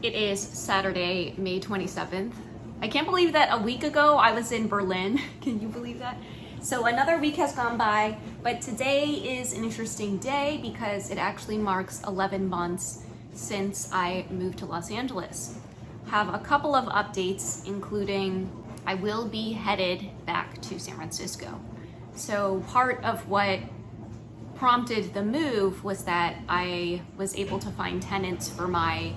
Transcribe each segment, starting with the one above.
It is Saturday, May 27th. I can't believe that a week ago I was in Berlin. Can you believe that? So another week has gone by, but today is an interesting day because it actually marks 11 months since I moved to Los Angeles. Have a couple of updates, including I will be headed back to San Francisco. So part of what prompted the move was that I was able to find tenants for my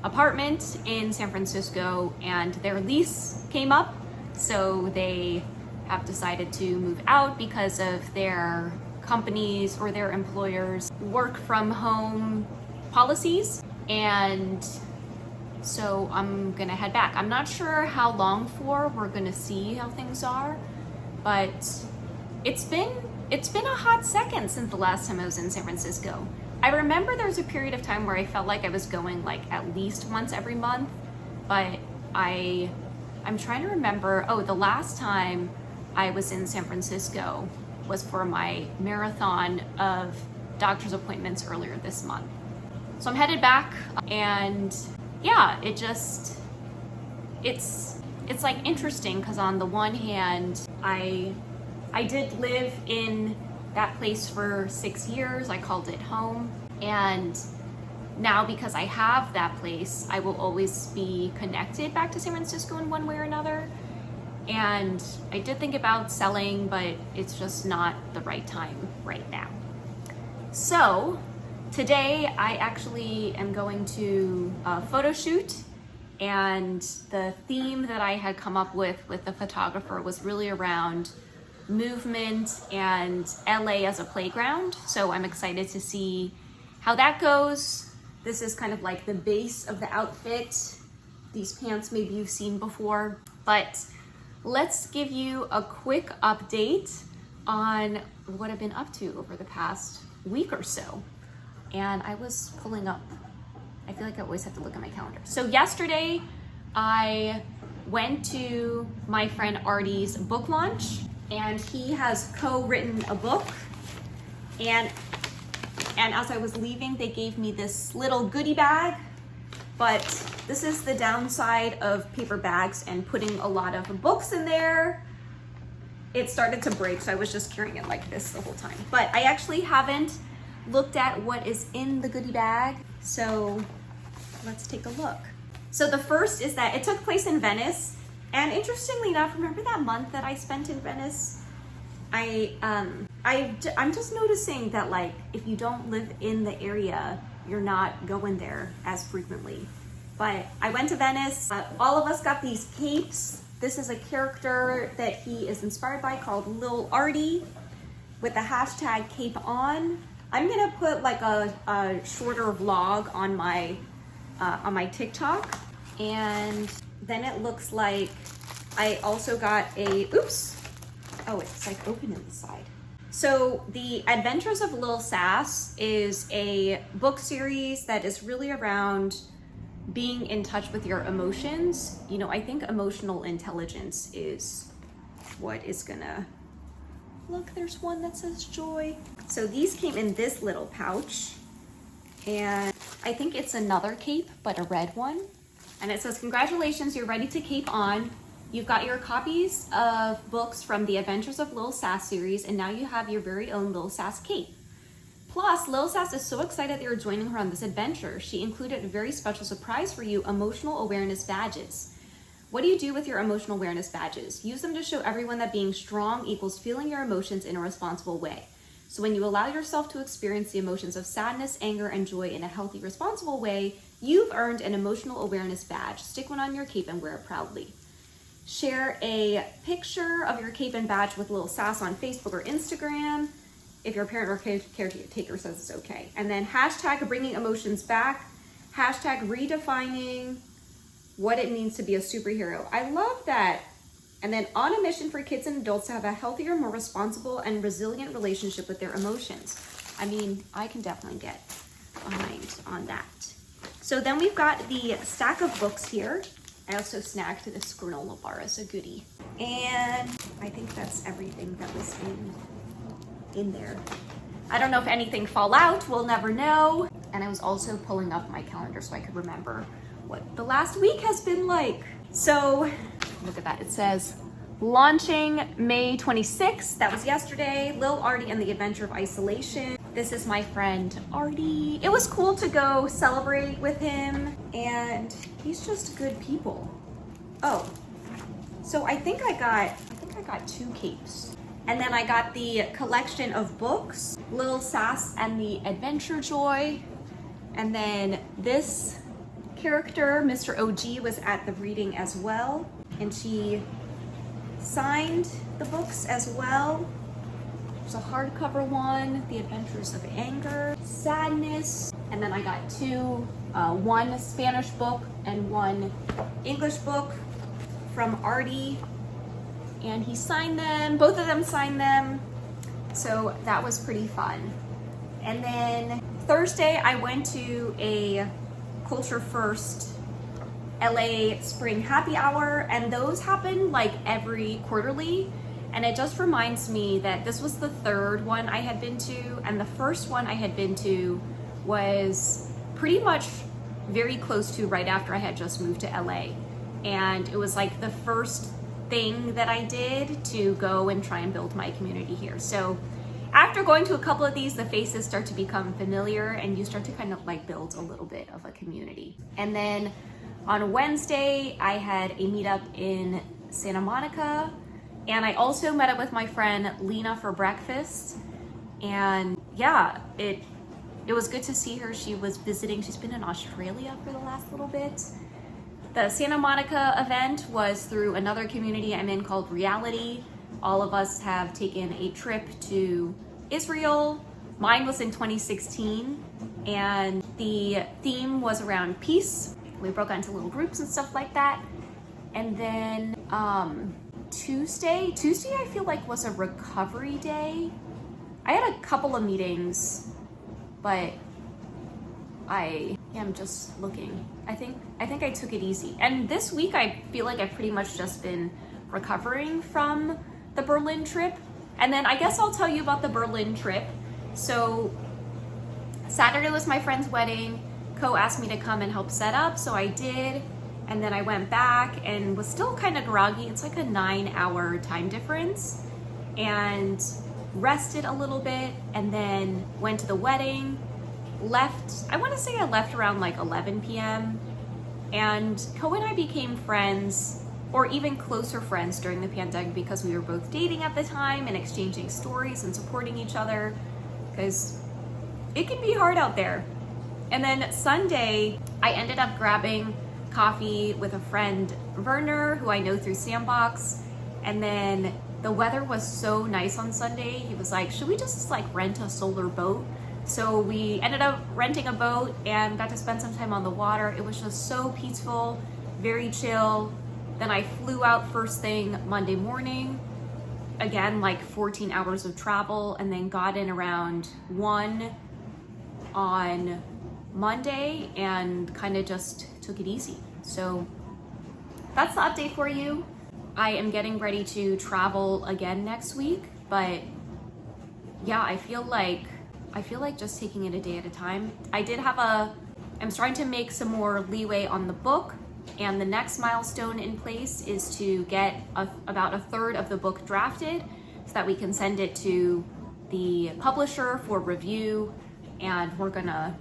apartment in San Francisco and their lease came up, so they have decided to move out because of their companies or their employers' work from home policies, and so I'm gonna head back. I'm not sure how long for. We're gonna see how things are, but it's been a hot second since the last time I was in San Francisco. I remember there was a period of time where I felt like I was going like at least once every month, but I'm trying to remember. Oh, the last time I was in San Francisco was for my marathon of doctor's appointments earlier this month. So I'm headed back, and yeah, it's like interesting because on the one hand, I did live in that place for 6 years. I called it home. And now because I have that place, I will always be connected back to San Francisco in one way or another. And I did think about selling, but it's just not the right time right now. So today I actually am going to a photo shoot, and the theme that I had come up with the photographer was really around movement and LA as a playground. So I'm excited to see how that goes. This is kind of like the base of the outfit. These pants maybe you've seen before, but let's give you a quick update on what I've been up to over the past week or so. And I was pulling up, I feel like I always have to look at my calendar. So yesterday I went to my friend Artie's book launch, and he has co-written a book, and as I was leaving, they gave me this little goodie bag, but this is the downside of paper bags and putting a lot of books in there. It started to break, so I was just carrying it like this the whole time. But I actually haven't looked at what is in the goodie bag, so let's take a look. So the first is that it took place in Venice. And interestingly enough, remember that month that I spent in Venice? I'm just noticing that, like, if you don't live in the area, you're not going there as frequently. But I went to Venice. All of us got these capes. This is a character that he is inspired by called Lil Artie with the hashtag Cape On. I'm gonna put like a shorter vlog on my TikTok, and then it looks like I also got it's like open in the side. So the Adventures of Lil Sass is a book series that is really around being in touch with your emotions. You know, I think emotional intelligence is what is gonna, look, there's one that says joy. So these came in this little pouch, and I think it's another cape, but a red one. And it says, congratulations, you're ready to cape on. You've got your copies of books from the Adventures of Lil Sass series, and now you have your very own Lil Sass cape. Plus, Lil Sass is so excited that you're joining her on this adventure. She included a very special surprise for you, emotional awareness badges. What do you do with your emotional awareness badges? Use them to show everyone that being strong equals feeling your emotions in a responsible way. So when you allow yourself to experience the emotions of sadness, anger, and joy in a healthy, responsible way, you've earned an emotional awareness badge. Stick one on your cape and wear it proudly. Share a picture of your cape and badge with Lil Sass on Facebook or Instagram if your parent or caretaker says it's okay. And then hashtag bringing emotions back, hashtag redefining what it means to be a superhero. I love that. And then on a mission for kids and adults to have a healthier, more responsible and resilient relationship with their emotions. I mean, I can definitely get behind on that. So then we've got the stack of books here. I also snagged this granola bar as a goodie. And I think that's everything that was in there. I don't know if anything fall out, we'll never know. And I was also pulling up my calendar so I could remember what the last week has been like. So look at that, it says launching May 26th, that was yesterday, Lil Artie and the Adventure of Isolation. This is my friend Artie. It was cool to go celebrate with him, and he's just good people. Oh, so I think I got 2 capes. And then I got the collection of books, Lil Sass and the Adventure Joy. And then this character, Mr. OG, was at the reading as well, and she signed the books as well. There's a hardcover one, The Adventures of Anger, Sadness, and then I got 2, one Spanish book and one English book from Artie, and he signed them, both of them signed them, so that was pretty fun. And then Thursday I went to a Culture First LA Spring Happy Hour, and those happen like every quarterly, and it just reminds me that this was the 3rd one I had been to, and the first one I had been to was pretty much very close to right after I had just moved to LA, and it was like the first thing that I did to go and try and build my community here. So after going to a couple of these, the faces start to become familiar and you start to kind of like build a little bit of a community. And then on Wednesday, I had a meetup in Santa Monica, and I also met up with my friend Lena for breakfast. And yeah, it was good to see her. She was visiting, she's been in Australia for the last little bit. The Santa Monica event was through another community I'm in called Reality. All of us have taken a trip to Israel. Mine was in 2016, and the theme was around peace. We broke out into little groups and stuff like that. And then Tuesday I feel like was a recovery day. I had a couple of meetings, but I am just looking. I think I took it easy. And this week I feel like I've pretty much just been recovering from the Berlin trip. And then I guess I'll tell you about the Berlin trip. So Saturday was my friend's wedding. Co asked me to come and help set up, so I did. And then I went back and was still kind of groggy. It's like a 9-hour time difference. And rested a little bit, and then went to the wedding. Left, I want to say I left around like 11 p.m. And Co and I became friends, or even closer friends during the pandemic, because we were both dating at the time and exchanging stories and supporting each other, because it can be hard out there. And then Sunday, I ended up grabbing coffee with a friend, Werner, who I know through Sandbox. And then the weather was so nice on Sunday. He was like, should we just like rent a solar boat? So we ended up renting a boat and got to spend some time on the water. It was just so peaceful, very chill. Then I flew out first thing Monday morning, again, like 14 hours of travel, and then got in around 1 on Monday and kind of just took it easy. So that's the update for you. I am getting ready to travel again next week, but yeah, I feel like just taking it a day at a time. I'm starting to make some more leeway on the book, and the next milestone in place is to get about a third of the book drafted so that we can send it to the publisher for review, and we're gonna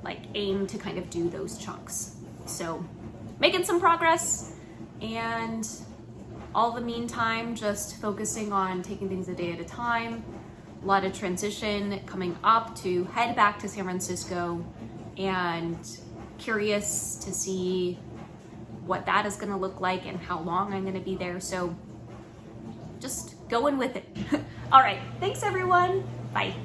like aim to kind of do those chunks. So making some progress, and all the meantime just focusing on taking things a day at a time. A lot of transition coming up to head back to San Francisco, and curious to see what that is going to look like and how long I'm going to be there. So just going with it. All right. Thanks, everyone. Bye.